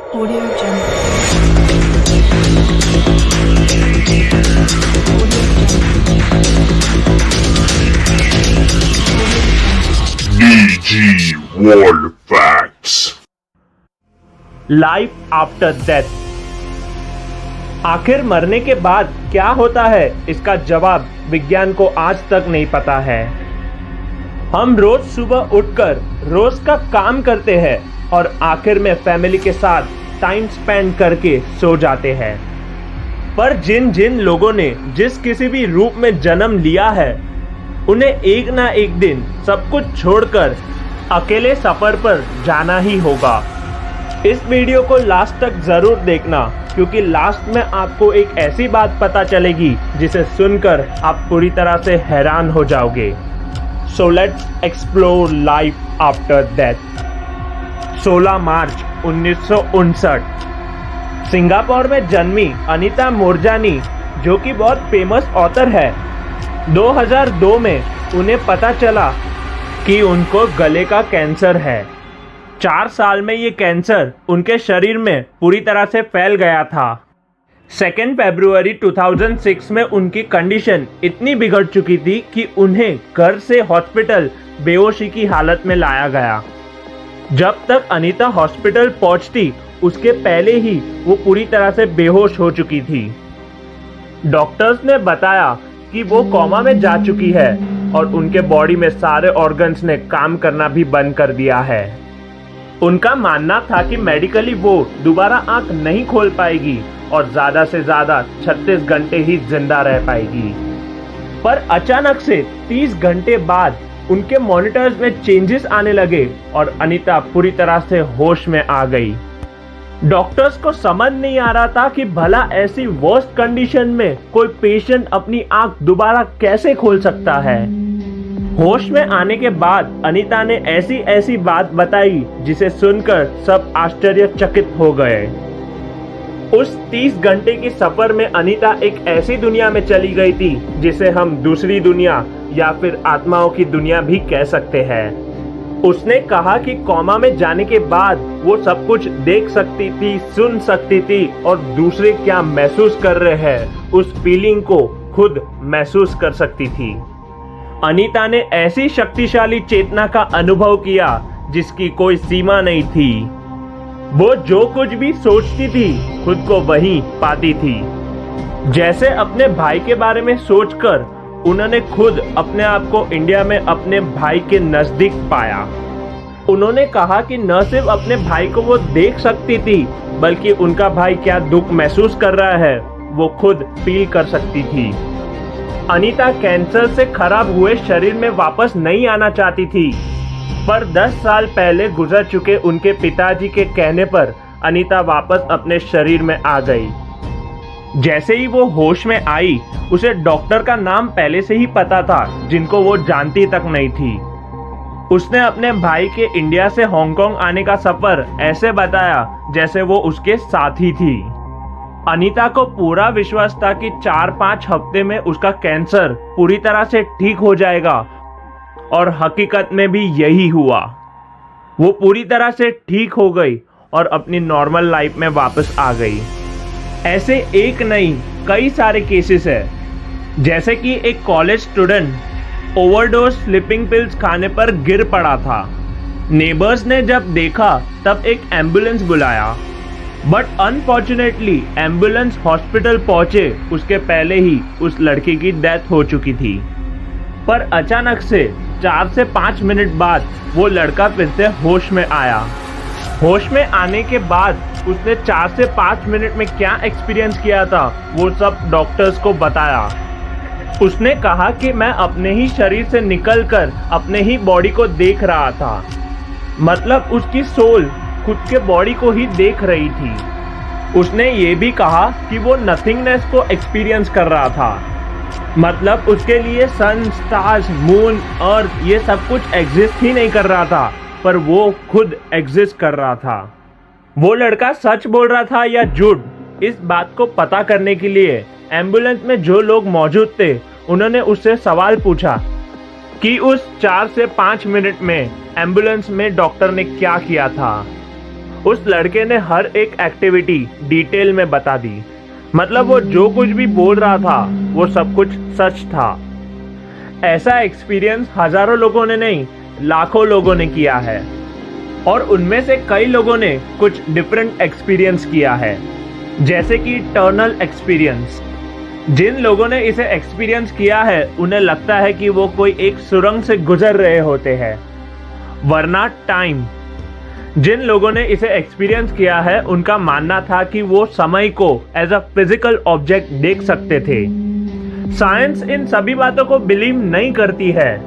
Audio Jungle. DG World Facts. Life after death. आखिर मरने के बाद क्या होता है, इसका जवाब विज्ञान को आज तक नहीं पता है। हम रोज सुबह उठकर रोज का काम करते हैं और आखिर में फैमिली के साथ टाइम स्पेंड करके सो जाते हैं। पर जिन जिन लोगों ने जिस किसी भी रूप में जन्म लिया है, उन्हें एक ना एक दिन सब कुछ छोड़कर अकेले सफर पर जाना ही होगा। इस वीडियो को लास्ट तक जरूर देखना, क्योंकि लास्ट में आपको एक ऐसी बात पता चलेगी जिसे सुनकर आप पूरी तरह से हैरान हो जाओगे। So let's explore life after death. 16 March 1959 Singapore में जन्मी अनीता मूरजानी, जो कि बहुत फेमस ऑथर है, 2002 में उन्हें पता चला कि उनको गले का कैंसर है। 4 साल में ये कैंसर उनके शरीर में पूरी तरह से फैल गया था। 2 फरवरी 2006 में उनकी कंडीशन इतनी बिगड़ चुकी थी कि उन्हें घर से हॉस्पिटल बेहोशी की हालत में लाया गया। जब तक अनीता हॉस्पिटल पहुंचती, उसके पहले ही वो पूरी तरह से बेहोश हो चुकी थी। डॉक्टर्स ने बताया कि वो कोमा में जा चुकी है और उनके बॉडी में सारे ऑर्गन्स ने काम करना भी बंद कर दिया है। उनका मानना था कि मेडिकली वो दोबारा आंख नहीं खोल पाएगी और ज्यादा से ज्यादा 36 घंटे ही जिंदा रह पाएगी। पर अचानक से 30 घंटे बाद उनके मॉनिटर्स में चेंजेस आने लगे और अनीता पूरी तरह से होश में आ गई। डॉक्टर्स को समझ नहीं आ रहा था कि भला ऐसी वर्स्ट कंडीशन में कोई पेशेंट अपनी आंख दोबारा कैसे खोल सकता है। होश में आने के बाद अनीता ने ऐसी ऐसी बात बताई जिसे सुनकर सब आश्चर्यचकित हो गए। उस 30 घंटे की सफर में अनीता एक ऐसी दुनिया में चली गई थी जिसे हम दूसरी दुनिया या फिर आत्माओं की दुनिया भी कह सकते हैं। उसने कहा कि कोमा में जाने के बाद वो सब कुछ देख सकती थी, सुन सकती थी और दूसरे क्या महसूस कर रहे हैं उस फीलिंग को खुद महसूस कर सकती थी। अनीता ने ऐसी शक्तिशाली चेतना का अनुभव किया जिसकी कोई सीमा नहीं थी। वो जो कुछ भी सोचती थी खुद को वहीं पाती थी। जैसे अपने भाई के बारे में सोचकर उन्होंने खुद अपने आप को इंडिया में अपने भाई के नजदीक पाया। उन्होंने कहा कि न सिर्फ अपने भाई को वो देख सकती थी, बल्कि उनका भाई क्या दुख महसूस कर रहा है वो खुद फील कर सकती थी। अनीता कैंसर से खराब हुए शरीर में वापस नहीं आना चाहती थी, पर 10 साल पहले गुजर चुके उनके पिताजी के कहने पर अनीता वापस अपने शरीर में आ गई। जैसे ही वो होश में आई, उसे डॉक्टर का नाम पहले से ही पता था जिनको वो जानती तक नहीं थी। उसने अपने भाई के इंडिया से हांगकांग आने का सफर ऐसे बताया जैसे वो उसके साथी थी। अनीता को पूरा विश्वास था कि 4-5 हफ्ते में उसका कैंसर पूरी तरह से ठीक हो जाएगा, और हकीकत में भी यही हुआ। वो पूरी तरह से ठीक हो गई और अपनी नॉर्मल लाइफ में वापस आ गई। ऐसे एक नहीं कई सारे केसेस है। जैसे कि एक college student overdose sleeping pills खाने पर गिर पड़ा था। नेबर्स ने जब देखा तब एक एम्बुलेंस बुलाया, बट अनफॉर्चुनेटली एम्बुलेंस हॉस्पिटल पहुंचे उसके पहले ही उस लड़की की डेथ हो चुकी थी। पर अचानक से 4 से 5 मिनट बाद वो लड़का फिर से होश में आया। होश में आने के बाद उसने 4 से 5 मिनट में क्या एक्सपीरियंस किया था वो सब डॉक्टर्स को बताया। उसने कहा कि मैं अपने ही शरीर से निकलकर अपने ही बॉडी को देख रहा था। मतलब उसकी सोल खुद के बॉडी को ही देख रही थी। उसने ये भी कहा कि वो नथिंगनेस को एक्सपीरियंस कर रहा था। मतलब उसके लिए सन, स्टार्स, मून, अर्थ ये सब कुछ एग्जिस्ट ही नहीं कर रहा था, पर वो खुद एग्जिस्ट कर रहा था। वो लड़का सच बोल रहा था या झूठ, इस बात को पता करने के लिए एम्बुलेंस में जो लोग मौजूद थे उन्होंने उससे सवाल पूछा कि उस 4 से 5 मिनट में एम्बुलेंस में डॉक्टर ने क्या किया था। उस लड़के ने हर एक एक्टिविटी डिटेल में बता दी। मतलब वो जो कुछ भी बोल रहा था वो सब कुछ सच था। ऐसा एक्सपीरियंस हजारों लोगों ने नहीं, लाखों लोगों ने किया है और उनमें से कई लोगों ने कुछ डिफरेंट एक्सपीरियंस किया है, जैसे कि टर्नल एक्सपीरियंस। जिन लोगों ने इसे एक्सपीरियंस किया है उन्हें लगता है कि वो कोई एक सुरंग से गुजर रहे होते हैं। वरना टाइम, जिन लोगों ने इसे एक्सपीरियंस किया है उनका मानना था कि वो समय को एज अ फिजिकल ऑब्जेक्ट देख सकते थे। साइंस इन सभी बातों को बिलीव नहीं करती है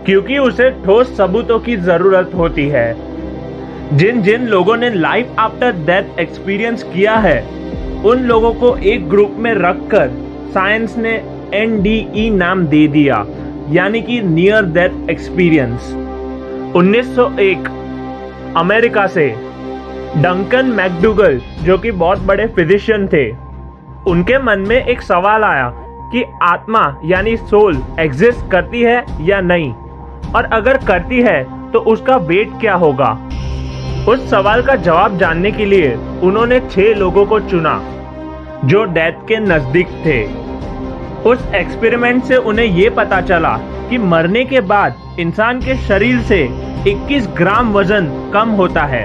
क्योंकि उसे ठोस सबूतों की जरूरत होती है। जिन जिन लोगों ने लाइफ आफ्टर डेथ एक्सपीरियंस किया है उन लोगों को एक ग्रुप में रखकर साइंस ने NDE नाम दे दिया, यानी कि नियर डेथ एक्सपीरियंस। 1901 अमेरिका से डंकन मैकडूगल, जो कि बहुत बड़े फिजिशियन थे, उनके मन में एक सवाल आया कि आत्मा यानी सोल एग्जिस्ट करती है या नहीं, और अगर करती है तो उसका वेट क्या होगा। उस सवाल का जवाब जानने के लिए उन्होंने 6 लोगों को चुना जो डेथ के नजदीक थे। उस एक्सपेरिमेंट से उन्हें यह पता चला कि मरने के बाद इंसान के शरीर से 21 ग्राम वजन कम होता है।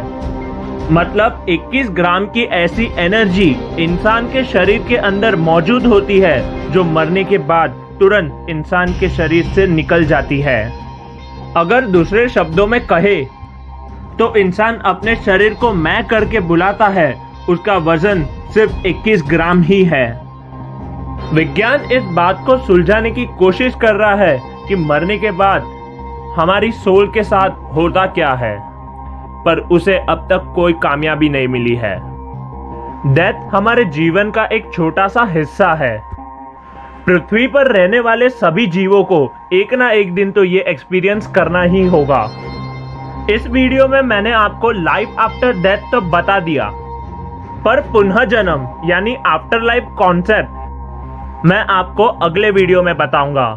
मतलब 21 ग्राम की ऐसी एनर्जी इंसान के शरीर के अंदर मौजूद होती है जो मरने के बाद तुरंत इंसान के शरीर से निकल जाती है। अगर दूसरे शब्दों में कहे तो इंसान अपने शरीर को मैं करके बुलाता है, उसका वजन सिर्फ 21 ग्राम ही है। विज्ञान इस बात को सुलझाने की कोशिश कर रहा है कि मरने के बाद हमारी सोल के साथ होता क्या है, पर उसे अब तक कोई कामयाबी नहीं मिली है। डेथ हमारे जीवन का एक छोटा सा हिस्सा है। पृथ्वी पर रहने वाले सभी जीवों को एक ना एक दिन तो ये एक्सपीरियंस करना ही होगा। इस वीडियो में मैंने आपको लाइफ आफ्टर डेथ तो बता दिया, पर पुनः जन्म यानी आफ्टर लाइफ कॉन्सेप्ट मैं आपको अगले वीडियो में बताऊंगा।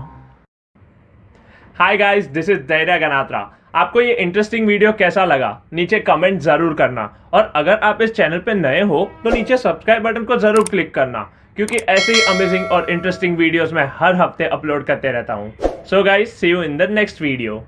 हाय गाइस, दिस इज धैर्य गनात्रा। आपको ये इंटरेस्टिंग वीडियो कैसा लगा नीचे कमेंट जरूर करना, और अगर आप इस चैनल पे नए हो तो नीचे सब्सक्राइब बटन को जरूर क्लिक करना, क्योंकि ऐसे ही अमेजिंग और इंटरेस्टिंग वीडियोस मैं हर हफ्ते अपलोड करते रहता हूँ। So guys, see you in the next video.